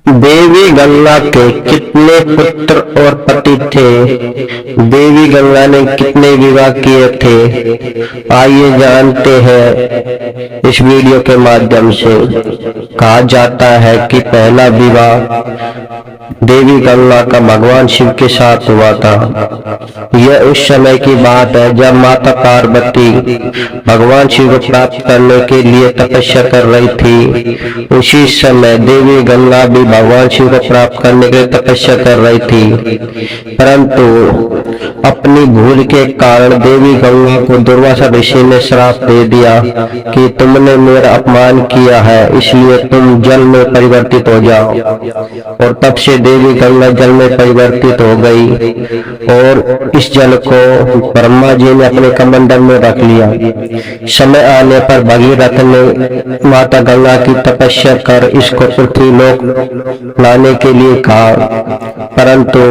देवी गंगा के कितने पुत्र और पति थे? देवी गंगा ने कितने विवाह किए थे? आइए जानते हैं इस वीडियो के माध्यम से। कहा जाता है कि पहला विवाह देवी गंगा का भगवान शिव के साथ हुआ था। यह उस समय की बात है जब माता पार्वती भगवान शिव को प्राप्त करने के लिए तपस्या कर रही थी। उसी समय देवी गंगा भी भगवान शिव को प्राप्त करने के लिए तपस्या कर रही थी, परंतु अपनी भूल के कारण देवी गंगा को दुर्वासा ऋषि ने श्राप दे दिया कि तुमने मेरा अपमान किया है, इसलिए तुम जल में परिवर्तित हो जाओ। और तब से देवी गंगा जल में परिवर्तित हो गई और इस जल को ब्रह्मा जी ने अपने कमंडल में रख लिया। समय आने पर भगीरथ ने माता गंगा की तपस्या कर इसको पृथ्वी लोक लाने के लिए कहा, परंतु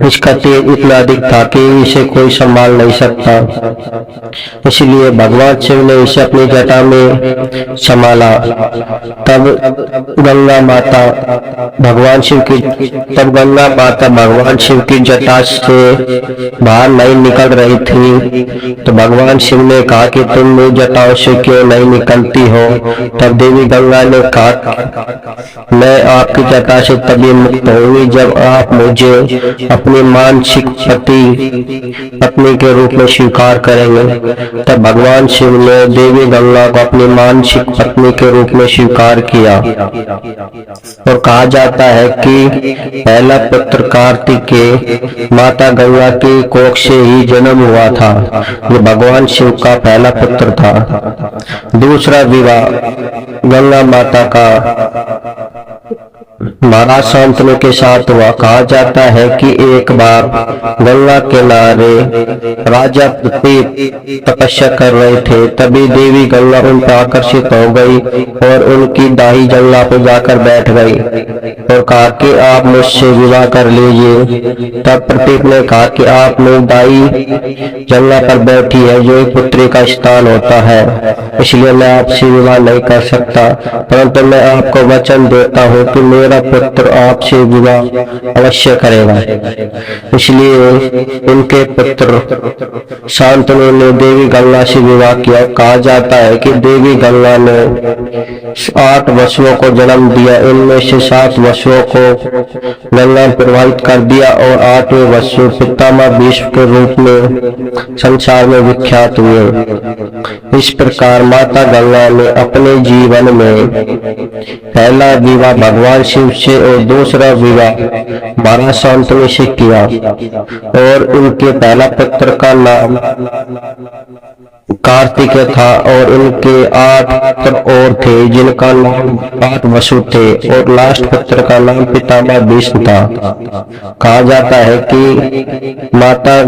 इसका तेज इतना अधिक था कि इसे कोई संभाल नहीं सकता। इसलिए भगवान शिव ने इसे अपनी जटा में संभाला। तब गंगा माता भगवान शिव की जटा से बाहर नहीं निकल रही थी। तो भगवान शिव ने कहा कि तुम मेरी जटाओं से क्यों नहीं निकलती हो? तब देवी गंगा ने कहा, मैं आपकी जटा से तभी मुक्त होंगी जब आप मुझे अपनी मानसिक पत्नी के रूप में स्वीकार करेंगे। तब भगवान शिव ने देवी गंगा को अपनी मानसिक पत्नी के रूप में स्वीकार किया। और कहा जाता है कि पहला पुत्र कार्तिकेय माता गंगा की कोख से ही जन्म हुआ था। ये भगवान शिव का पहला पुत्र था। दूसरा विवाह गंगा माता का महाराज शांतनु के साथ हुआ। कहा जाता है कि एक बार गंगा किनारे राजा प्रतीप तपस्या कर रहे थे, तभी देवी गंगा उन पर आकर्षित हो गई और उनकी दाही जंगा पर जाकर बैठ गई और कहा कि आप मुझसे विवाह कर लीजिए। तब प्रतीप ने कहा कि आप मेरी दाही जंगा पर बैठी है, जो एक पुत्री का स्थान होता है, इसलिए मैं आपसे विवाह नहीं कर सकता, परंतु मैं आपको वचन देता हूँ कि मेरा पुत्र आपसे विवाह अवश्य करेगा। इसलिए उनके पुत्र शांतनु ने देवी गंगा से विवाह किया। कहा जाता है कि देवी गंगा ने 8 वसुओं को जन्म दिया। इनमें से 7 वसुओं को गंगा प्रवाहित कर दिया और 8वें वसु पितामह भीष्म के रूप में संसार में विख्यात हुए। इस प्रकार माता गंगा ने अपने जीवन में पहला विवाह भगवान शिव से और दूसरा विवाह महाराज शांतनु से किया। और उनके पहला पुत्र का नाम कार्तिकेय था और उनके 8 पुत्र और थे जिनका नाम 8 वसु थे और लास्ट पुत्र का नाम पितामह भीष्म था। कहा जाता है कि माता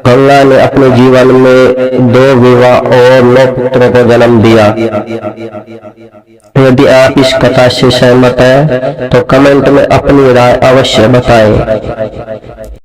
गंगा ने अपने जीवन में 2 विवाह और 9 पुत्रों को जन्म दिया। यदि आप इस कथा से सहमत हैं तो कमेंट में अपनी राय अवश्य बताएं।